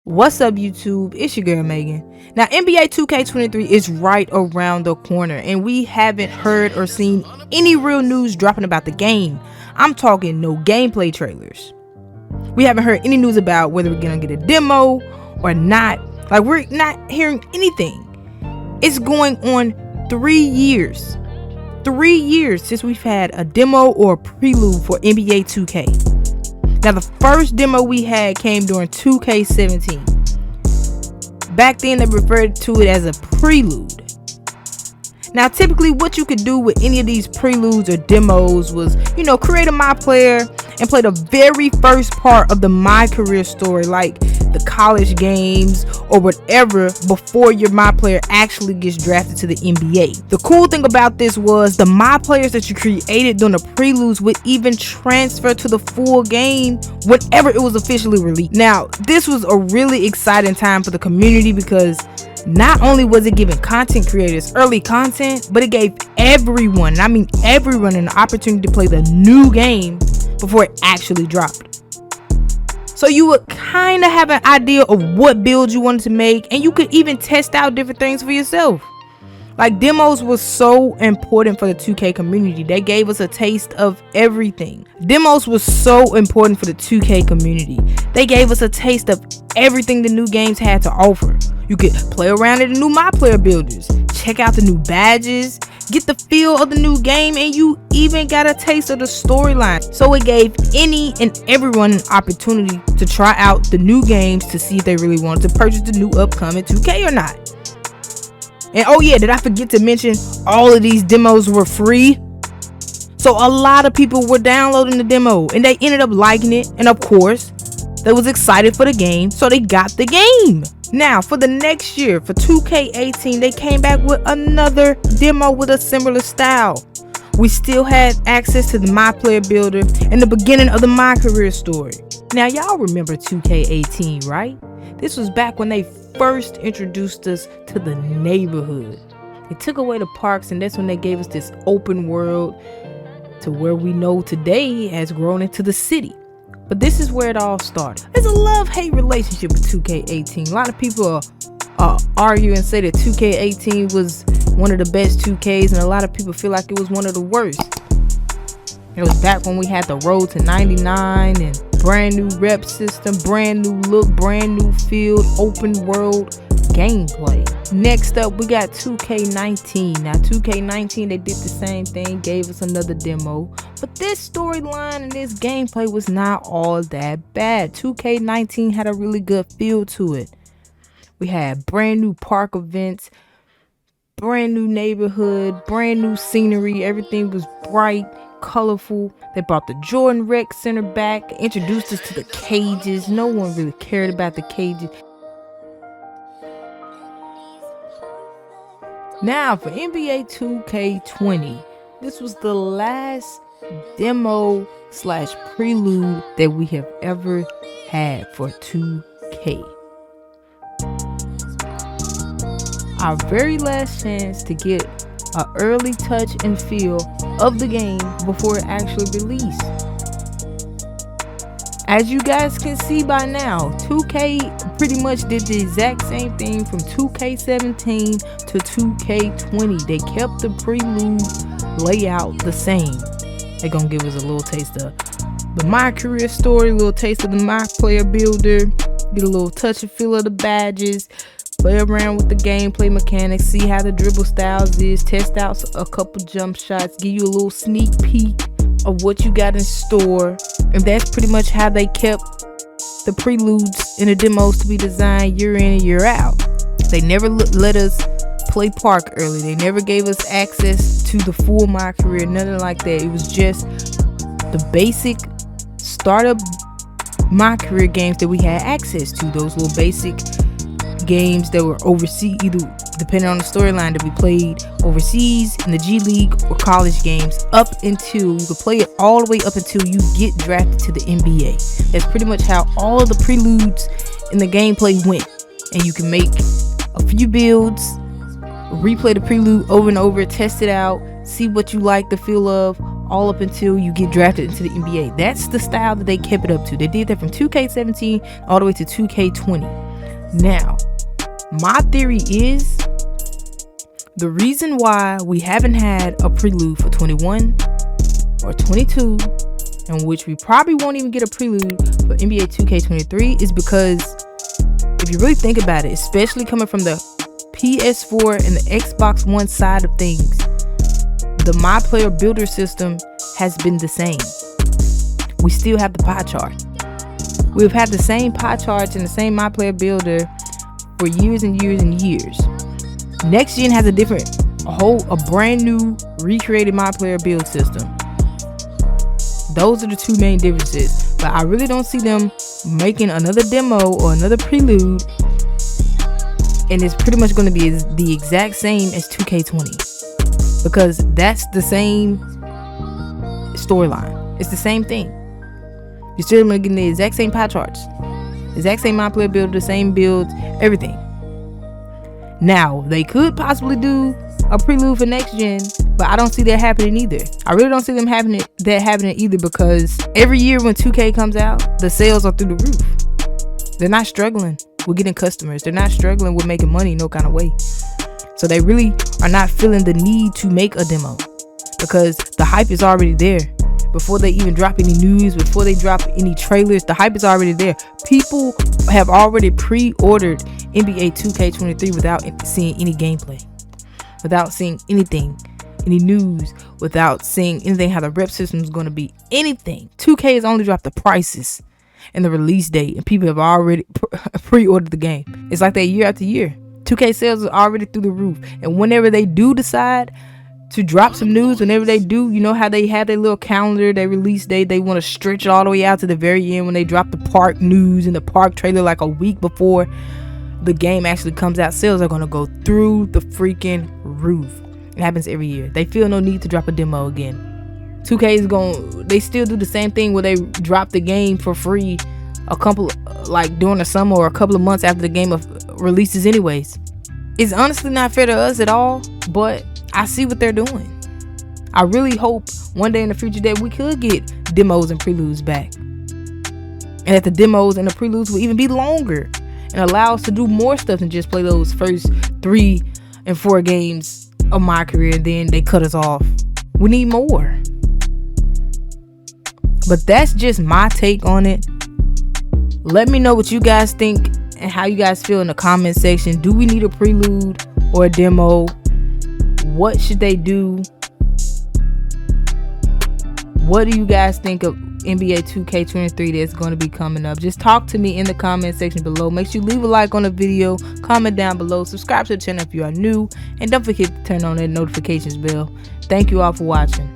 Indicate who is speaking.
Speaker 1: What's up, YouTube? It's your girl Megan. Now, NBA 2K23 is right around the corner, and we haven't heard or seen any real news dropping about the game. I'm talking no gameplay trailers. We haven't heard any news about whether we're gonna get a demo or not. Like, we're not hearing anything. It's going on 3 years. 3 years since we've had a demo or a prelude for NBA 2K. Now, the first demo we had came during 2K17. Back then, they referred to it as a prelude. Now, typically, what you could do with any of these preludes or demos was, create a My Player and play the very first part of the My Career story, like the college games or whatever, before your My Player actually gets drafted to the NBA. The cool thing about this was the My Players that you created during the preludes would even transfer to the full game whenever it was officially released. Now, this was a really exciting time for the community because not only was it giving content creators early content, but it gave everyone, and I mean everyone, an opportunity to play the new game before it actually dropped. So you would kind of have an idea of what build you wanted to make, and you could even test out different things for yourself. Like, demos was so important for the 2K community. They gave us a taste of everything. Demos was so important for the 2K community. They gave us a taste of everything the new games had to offer. You could play around in the new My Player builders, check out the new badges, get the feel of the new game, and you even got a taste of the storyline. So it gave any and everyone an opportunity to try out the new games to see if they really wanted to purchase the new upcoming 2K or not. And oh yeah, did I forget to mention all of these demos were free? So a lot of people were downloading the demo and they ended up liking it, and of course they was excited for the game, so they got the game. Now, for the next year, for 2K18, they came back with another demo with a similar style. We still had access to the My Player builder and the beginning of the My Career story. Now, y'all remember 2K18, right? This was back when they first introduced us to the neighborhood. They took away the parks, and that's when they gave us this open world to where we know today has grown into the city. But this is where it all started. There's a love-hate relationship with 2K18. A lot of people argue and say that 2K18 was one of the best 2Ks, and a lot of people feel like it was one of the worst. It was back when we had the road to 99 and brand new rep system, brand new look, brand new field, open world gameplay. Next up, we got 2K19. Now, 2K19, they did the same thing, gave us another demo, but this storyline and this gameplay was not all that bad. 2K19 had a really good feel to it. We had brand new park events, brand new neighborhood, brand new scenery. Everything was bright, colorful. They brought the Jordan Rec Center back, introduced us to the cages. No one really cared about the cages. Now, for NBA 2K20, this was the last demo / prelude that we have ever had for 2K. Our very last chance to get an early touch and feel of the game before it actually released. As you guys can see by now, 2K pretty much did the exact same thing from 2K17 to 2K20. They kept the prelude layout the same. They're gonna give us a little taste of the My Career story, a little taste of the My Player builder, get a little touch and feel of the badges, play around with the gameplay mechanics, see how the dribble styles is, test out a couple jump shots, give you a little sneak peek of what you got in store. And that's pretty much how they kept the preludes and the demos to be designed year in and year out. They never let us play park early. They never gave us access to the full My Career, nothing like that. It was just the basic startup My Career games that we had access to. Those little basic games that were overseas, either depending on the storyline, that we played overseas in the G League or college games, up until you could play it all the way up until you get drafted to the NBA. That's pretty much how all of the preludes in the gameplay went. And you can make a few builds, replay the prelude over and over, test it out, see what you like the feel of, all up until you get drafted into the NBA. That's the style that they kept it up to. They did that from 2K17 all the way to 2K20. Now, my theory is the reason why we haven't had a prelude for 21 or 22, in which we probably won't even get a prelude for NBA 2K23, is because if you really think about it, especially coming from the PS4 and the Xbox One side of things, the My Player Builder system has been the same. We still have the pie chart. We've had the same pie charts and the same My Player Builder for years and years and years. Next gen has a brand new recreated My Player build system. Those are the two main differences. But I really don't see them making another demo or another prelude, and it's pretty much going to be the exact same as 2K20, because that's the same storyline. It's the same thing. You're still going to get the exact same pie charts, exact same My Player Builder, the same builds, everything. Now, they could possibly do a prelude for next gen, but I don't see that happening either. I really don't see them happening either, because every year when 2K comes out, the sales are through the roof. They're not struggling with getting customers. They're not struggling with making money no kind of way. So they really are not feeling the need to make a demo, because the hype is already there. Before they even drop any news, before they drop any trailers, the hype is already there. People have already pre-ordered NBA 2K23 without seeing any gameplay, without seeing anything, any news, without seeing anything, how the rep system is going to be, anything. 2K has only dropped the prices and the release date, and people have already pre-ordered the game. It's like that year after year. 2K sales are already through the roof, and whenever they do decide to drop some news, whenever they do, you know how they have their little calendar, their release date, they want to stretch it all the way out to the very end when they drop the park news and the park trailer like a week before the game actually comes out. Sales are going to go through the freaking roof. It happens every year. They feel no need to drop a demo again. 2K they still do the same thing where they drop the game for free during the summer or a couple of months after the game releases anyways. It's honestly not fair to us at all, but I see what they're doing. I really hope one day in the future that we could get demos and preludes back, and that the demos and the preludes will even be longer and allow us to do more stuff than just play those first 3 and 4 games of my career, and then they cut us off. We need more. But that's just my take on it. Let me know what you guys think and how you guys feel in the comment section. Do we need a prelude or a demo? What should they do? What do you guys think of NBA 2K23 that's going to be coming up? Just talk to me in the comment section below. Make sure you leave a like on the video, comment down below, subscribe to the channel if you are new, and don't forget to turn on that notifications bell. Thank you all for watching.